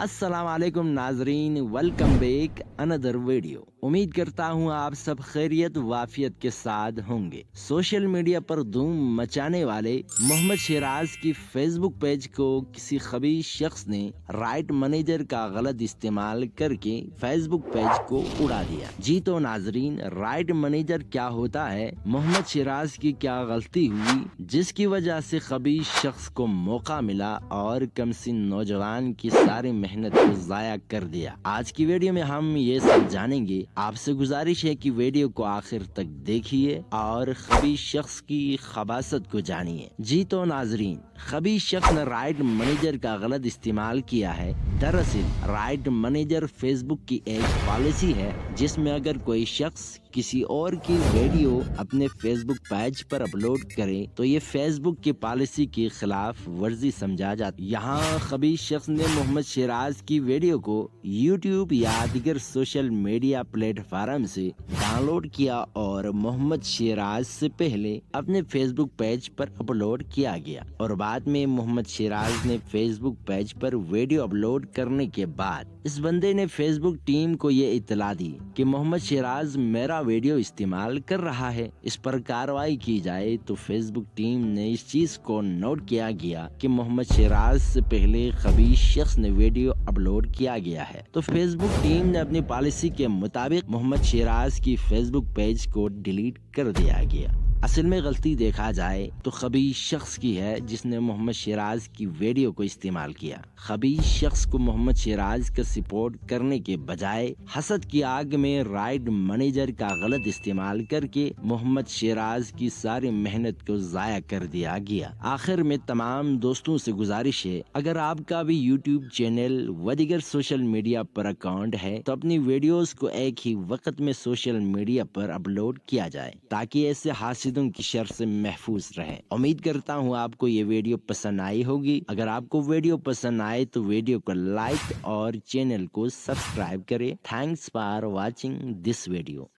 अस्सलाम वालेकुम नाजरीन, वेलकम बैक अनदर वीडियो। उम्मीद करता हूँ आप सब खैरियत वाफियत के साथ होंगे। सोशल मीडिया पर धूम मचाने वाले मोहम्मद शिराज की फेसबुक पेज को किसी खबीस शख्स ने राइट मैनेजर का गलत इस्तेमाल करके फेसबुक पेज को उड़ा दिया। जी तो नाजरीन, राइट मैनेजर क्या होता है, मोहम्मद शिराज की क्या गलती हुई जिसकी वजह से खबीस शख्स को मौका मिला और कमसिन नौजवान की सारी मेहनत को जाया कर दिया। आज की वीडियो में हम ये सब जानेंगे। आपसे गुजारिश है कि वीडियो को आखिर तक देखिए और खबीस शख्स की खबासत को जानिए। जी तो नाजरीन, खबीस शख्स ने राइट मैनेजर का गलत इस्तेमाल किया है। दरअसल राइट मैनेजर फेसबुक की एक पॉलिसी है जिसमें अगर कोई शख्स किसी और की वीडियो अपने फेसबुक पेज पर अपलोड करे तो ये फेसबुक की पॉलिसी के खिलाफ वर्जी समझा जाता है। यहाँ खबीस शख्स ने मोहम्मद शिराज की वीडियो को यूट्यूब या दीगर सोशल मीडिया प्लेटफॉर्म से डाउनलोड किया और मोहम्मद शिराज से पहले अपने फेसबुक पेज पर अपलोड किया गया और बाद में मोहम्मद शिराज ने फेसबुक पेज पर वीडियो अपलोड करने के बाद इस बंदे ने फेसबुक टीम को ये इतला दी कि मोहम्मद शिराज मेरा वीडियो इस्तेमाल कर रहा है, इस पर कार्रवाई की जाए। तो फेसबुक टीम ने इस चीज को नोट किया गया कि मोहम्मद शिराज से पहले खबीस शख्स ने वीडियो अपलोड किया गया है। तो फेसबुक टीम ने अपनी पॉलिसी के मुताबिक मोहम्मद शिराज की फेसबुक पेज को डिलीट कर दिया गया। असल में गलती देखा जाए तो खबीस शख्स की है जिसने मोहम्मद शिराज की वीडियो को इस्तेमाल किया। खबीस शख्स को मोहम्मद शिराज का सपोर्ट करने के बजाय हसद की आग में राइट मैनेजर का गलत इस्तेमाल करके मोहम्मद शिराज की सारी मेहनत को जाया कर दिया गया। आखिर में तमाम दोस्तों से गुजारिश है, अगर आपका भी यूट्यूब चैनल व दीगर सोशल मीडिया पर अकाउंट है तो अपनी वीडियोस को एक ही वक्त में सोशल मीडिया पर अपलोड किया जाए ताकि ऐसे हासिलों की शर से महफूज रहे। उम्मीद करता हूँ आपको ये वीडियो पसंद आई होगी। अगर आपको वीडियो पसंद आए तो वीडियो को लाइक और चैनल को सब्सक्राइब करें। Thanks for watching this video.